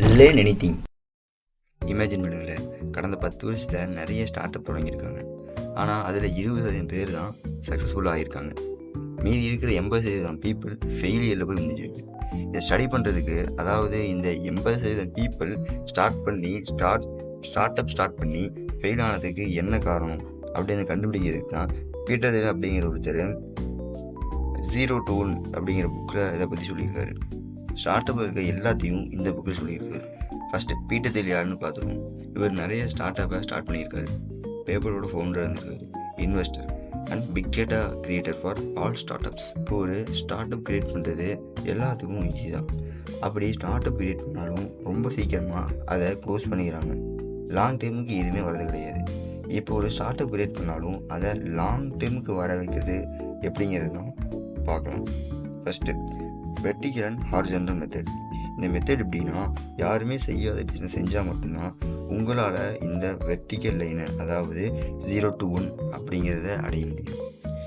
Learn anything. Imagine பண்ணுங்களேன், கடந்த 10 வருஷத்தில் நிறைய ஸ்டார்ட் அப் தொடங்கியிருக்காங்க. ஆனால் அதில் 20% பேர் தான் சக்ஸஸ்ஃபுல்லாக ஆகியிருக்காங்க. மீதி இருக்கிற 80% பீப்புள் ஃபெயிலியரில் போய் முடிஞ்சிருக்கு. இதை ஸ்டடி பண்ணுறதுக்கு, அதாவது இந்த 80% பீப்புள் ஸ்டார்ட் பண்ணி ஃபெயில் ஆனதுக்கு என்ன காரணம் அப்படின்னு கண்டுபிடிக்கிறதுக்கு தான் பீட்டர் தியல் அப்படிங்கிற ஒருத்தர் 0 to 1 அப்படிங்கிற புக்கில் இதை பற்றி சொல்லியிருக்காரு. ஸ்டார்ட் அப் இருக்க எல்லாத்தையும் இந்த புக்கில் சொல்லியிருக்காரு. ஃபஸ்ட்டு பீட்டர் தியல் யாருன்னு பார்த்துருவோம். இவர் நிறைய ஸ்டார்ட் பண்ணியிருக்காரு. பேப்பரோட ஃபவுண்டர் இருந்திருக்காரு, investor and big data creator for all startups. இப்போ ஒரு ஸ்டார்ட் அப் கிரியேட் பண்ணுறது எல்லாத்துக்கும் ஈஸி தான். அப்படி ஸ்டார்ட் அப் கிரியேட் பண்ணாலும் ரொம்ப சீக்கிரமாக அதை க்ளோஸ் பண்ணிக்கிறாங்க. லாங் டைமுக்கு எதுவுமே வரது கிடையாது. இப்போ ஒரு ஸ்டார்ட் அப் கிரியேட் பண்ணாலும் அதை லாங் டைமுக்கு வர வைக்கிறது எப்படிங்கிறது தான் பார்க்கலாம். First vertical and horizontal method. இந்த மெத்தட் எப்படின்னா, யாருமே செய்யாத பிஸ்னஸ் செஞ்சால் மட்டும்தான் உங்களால் இந்த வெர்டிகல் லைனை, அதாவது 0 to 1 அப்படிங்கிறத அடைய முடியும்.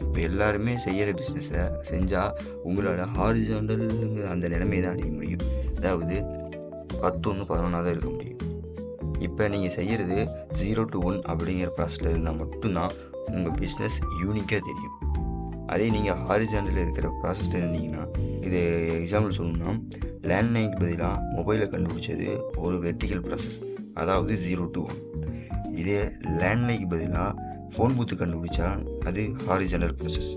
இப்போ எல்லாருமே செய்கிற பிஸ்னஸை செஞ்சால் உங்களால் ஹாரிசான்டலுங்கிற அந்த நிலைமை தான் அடைய முடியும். அதாவது 10 11 தான் இருக்க முடியும். இப்போ நீங்கள் செய்கிறது 0 to 1 அப்படிங்கிற ப்ராசஸில் இருந்தால் மட்டும்தான் உங்கள் பிஸ்னஸ் யூனிக்காக தெரியும். அதே நீங்கள் ஹாரிசான்டலில் இருக்கிற ப்ராசஸில் இருந்தீங்கன்னா, இது எக்ஸாம்பிள் சொல்லணும்னா, லேண்ட்லைனுக்கு பதிலாக மொபைலை கண்டுபிடிச்சது ஒரு வெர்டிகல் ப்ராசஸ், அதாவது 0 to 1. இதே லேண்ட்லைனுக்கு பதிலாக ஃபோன் பூத்து கண்டுபிடிச்சா அது ஹாரிசான்டல் ப்ராசஸ்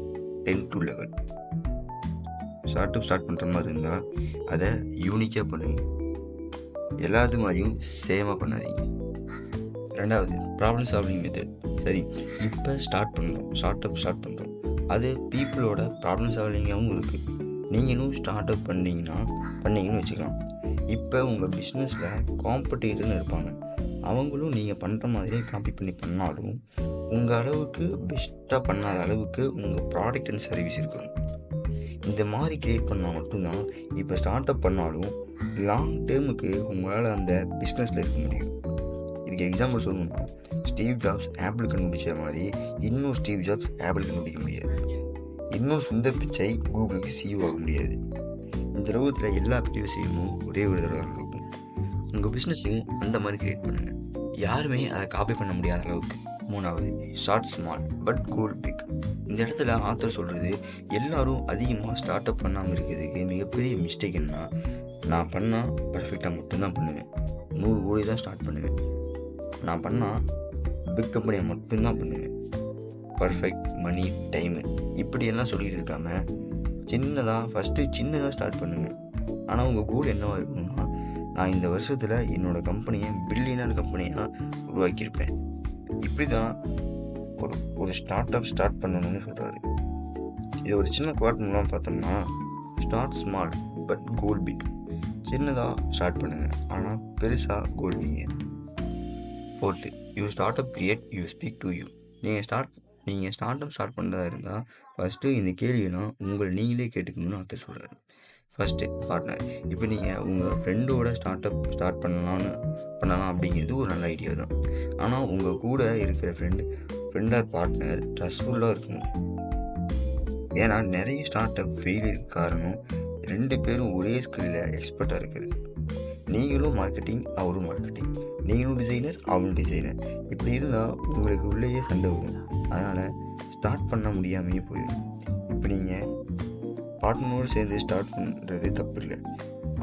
10 to 11. ஸ்டார்ட் பண்ணுற மாதிரி இருந்தால் அதை யூனிக்காக பண்ணுங்க. எல்லாத்து மாதிரியும் சேமாக பண்ணாதீங்க. ரெண்டாவது ப்ராப்ளம் சால்விங் மெத்தட். சரி, இப்போ ஸ்டார்ட் பண்ணுறோம். அது பீப்புளோட ப்ராப்ளம் சால்விங்காகவும் இருக்குது. நீங்களும் ஸ்டார்ட் அப் பண்ணீங்கன்னு வச்சுக்கலாம். இப்போ உங்கள் பிஸ்னஸில் காம்படிட்டர்னு இருப்பாங்க. அவங்களும் நீங்கள் பண்ணுற மாதிரியே காப்பி பண்ணி பண்ணாலும் உங்கள் அளவுக்கு பெஸ்ட்டாக பண்ணாத அளவுக்கு உங்கள் ப்ராடக்ட் அண்ட் சர்வீஸ் இருக்கணும். இந்த மாதிரி க்ரியேட் பண்ணால் மட்டும்தான் இப்போ ஸ்டார்ட் அப் பண்ணாலும் லாங் டேர்முக்கு உங்களால் அந்த பிஸ்னஸில் இருக்க முடியும். இதுக்கு எக்ஸாம்பிள் சொல்லணும்னா, ஸ்டீவ் ஜாப்ஸ் ஆப்பிள் கண்டுபிடிச்ச மாதிரி இன்னும் ஸ்டீவ் ஜாப்ஸ் ஆப்பிள் கண்டுபிடிக்க முடியாது. இன்னும் சுந்தர் பிச்சை கூகுளுக்கு CEO ஆக முடியாது. இந்த உலகத்தில் எல்லா பெரிய விஷயமும் ஒரே ஒரு தடவை நடக்கும். உங்கள் பிஸ்னஸையும் அந்த மாதிரி க்ரியேட் பண்ணுங்கள், யாருமே அதை காப்பி பண்ண முடியாத அளவுக்கு. மூணாவது, start small but goal big. இந்த இடத்துல ஆத்தர் சொல்கிறது, எல்லாரும் அதிகமாக ஸ்டார்ட் அப் பண்ணாமல் இருக்கிறதுக்கு மிகப்பெரிய மிஸ்டேக் என்ன, நான் பண்ணால் பர்ஃபெக்டாக மட்டும்தான் பண்ணுவேன், 100 கோடி தான் ஸ்டார்ட் பண்ணுவேன், நான் பண்ணால் பிக் கம்பெனியை மட்டும்தான் பண்ணுவேன், பர்ஃபெக்ட் மணி டைமு இப்படியெல்லாம் சொல்லிட்டு இருக்காமல் சின்னதாக ஸ்டார்ட் பண்ணுங்கள். ஆனால் உங்கள் கோல் என்னவாக இருக்கணும்னா, நான் இந்த வருஷத்தில் என்னோடய கம்பெனியை பில்லியனர் கம்பெனியாக உருவாக்கியிருப்பேன். இப்படி தான் ஒரு ஸ்டார்ட் பண்ணணும்னு சொல்கிறாரு. இது ஒரு சின்ன குவாட் மூலம் பார்த்தோம்னா, start small but goal big. சின்னதாக ஸ்டார்ட் பண்ணுங்கள், ஆனால் பெருசாக கோல் வைங்க. Fourth, you start up create you speak to you. நீங்கள் ஸ்டார்ட் பண்ணுறதா இருந்தால் ஃபஸ்ட்டு இந்த கேள்வியெல்லாம் உங்களை நீங்களே கேட்டுக்கணும்னு அர்த்தம் சொல்கிறாரு. First, partner. இப்போ நீங்கள் உங்கள் ஃப்ரெண்டோட ஸ்டார்ட் பண்ணலாம் அப்படிங்கிறது ஒரு நல்ல ஐடியா தான். ஆனால் உங்கள் கூட இருக்கிற ஃப்ரெண்ட் ஆர் பார்ட்னர் ட்ரஸ்ட்ஃபுல்லாக இருக்கணும். ஏன்னா நிறைய ஸ்டார்ட் அப் ஃபெயிலியருக்கு காரணம் 2 பேரும் ஒரே ஸ்கில்லில் எக்ஸ்பர்ட்டாக இருக்கிறது. நீங்களும் மார்க்கெட்டிங், அவரும் மார்க்கெட்டிங், நீங்களும் டிசைனர், அவரும் டிசைனர். இப்படி இருந்தால் உங்களுக்கு உள்ளேயே சண்டை வரும். அதனால் ஸ்டார்ட் பண்ண முடியாமையே போயிடும். இப்போ நீங்கள் பார்ட்னரோடு சேர்ந்து ஸ்டார்ட் பண்ணுறது தப்பு இல்லை.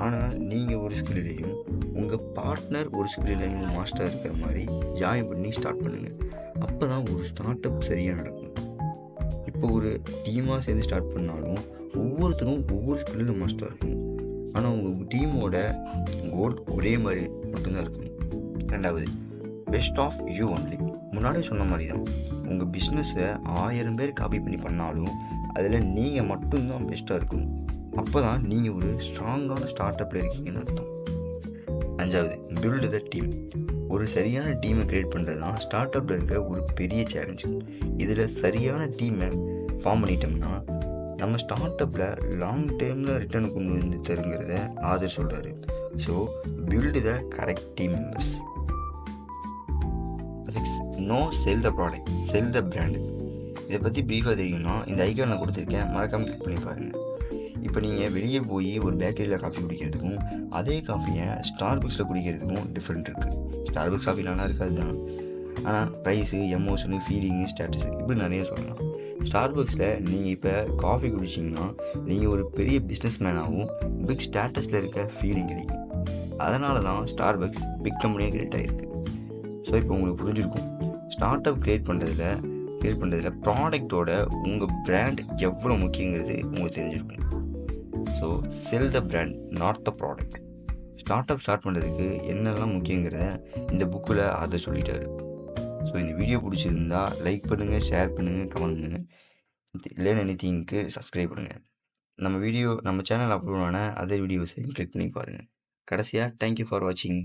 ஆனால் நீங்கள் ஒரு ஸ்கில்லையும் உங்கள் பார்ட்னர் ஒரு ஸ்கில்லையும் மாஸ்டர் இருக்கிற மாதிரி ஜாயின் பண்ணி ஸ்டார்ட் பண்ணுங்கள். அப்போ தான் ஒரு ஸ்டார்ட் அப் சரியாக நடக்கும். இப்போ ஒரு டீமாக சேர்ந்து ஸ்டார்ட் பண்ணாலும் ஒவ்வொருத்தரும் ஒவ்வொரு ஸ்கில்லில் மாஸ்டர் இருக்கணும். ஆனால் உங்கள் டீமோட கோல் ஒரே மாதிரி மட்டும்தான் இருக்கணும். ரெண்டாவது, பெஸ்ட் ஆஃப் யூ ஒன்லி. முன்னாடி சொன்ன மாதிரி தான், உங்கள் பிஸ்னஸை 1000 பேர் காப்பி பண்ணி பண்ணாலும் அதில் நீங்கள் மட்டும்தான் பெஸ்ட்டாக இருக்கணும். அப்போ தான் நீங்கள் ஒரு ஸ்ட்ராங்கான ஸ்டார்ட் அப்பில் இருக்கீங்கன்னு அர்த்தம். அஞ்சாவது, பில்டு த டீம். ஒரு சரியான டீமை க்ரியேட் பண்ணுறது தான் ஸ்டார்ட் அப்பில் இருக்க ஒரு பெரிய சேலஞ்சு. இதில் சரியான டீமை ஃபார்ம் பண்ணிட்டோம்னா நம்ம ஸ்டார்ட் அப்பில் லாங் டைமில் ரிட்டர்ன் கொண்டு வந்து தருங்கிறத ஆதர் சொல்கிறாரு. So build the correct team members. No sell the product, sell the brand. இதை பற்றி ப்ரீஃபாக தெரியும்னா இந்த ஐக்கான் நான் கொடுத்துருக்கேன், மறக்காமல் கிளிக் பண்ணி பாருங்கள். இப்போ இப்போ நீங்கள் வெளியே போய் ஒரு பேக்கரியில் காஃபி குடிக்கிறதுக்கும் அதே காஃபியை ஸ்டார்பக்ஸில் குடிக்கிறதுக்கும் டிஃப்ரெண்ட் இருக்குது. ஸ்டார்பக்ஸ் காஃபி நல்லா இருக்காது தான், ஆனால் ப்ரைஸு, எமோஷனு, ஃபீலிங்கு, ஸ்டேட்டஸு இப்படி நிறைய சொல்லலாம். ஸ்டார்பக்ஸில் நீங்கள் இப்போ காஃபி குடிச்சிங்கன்னா நீங்கள் ஒரு பெரிய பிஸ்னஸ் மேனாகவும் பிக் ஸ்டேட்டஸில் இருக்க ஃபீலிங் கிடைக்கும். அதனால தான் ஸ்டார்பக்ஸ் பிக் கம்பெனியாக கிரியேட் ஆகிருக்கு. ஸோ இப்போ உங்களுக்கு புரிஞ்சிருக்கும், ஸ்டார்ட் அப் கிரியேட் பண்ணுறதுல ப்ராடக்டோட உங்கள் பிராண்ட் எவ்வளோ முக்கியங்கிறது உங்களுக்கு தெரிஞ்சிருக்கும். So sell the brand, not the product. Start பண்ணுறதுக்கு என்னெல்லாம் முக்கியங்கிறத இந்த புக்கில் அதை சொல்லிட்டாரு. ஸோ இந்த வீடியோ பிடிச்சிருந்தா லைக் பண்ணுங்கள், ஷேர் பண்ணுங்கள், கமெண்ட் பண்ணுங்கள். இல்லைன்னு எனிதிங்க்கு சப்ஸ்கிரைப் பண்ணுங்கள். நம்ம சேனல் அப்லோட் ஆன அதர் வீடியோஸையும் கிளிக் பண்ணி பாருங்கள். கடைசியாக தேங்க்யூ ஃபார் வாட்சிங்.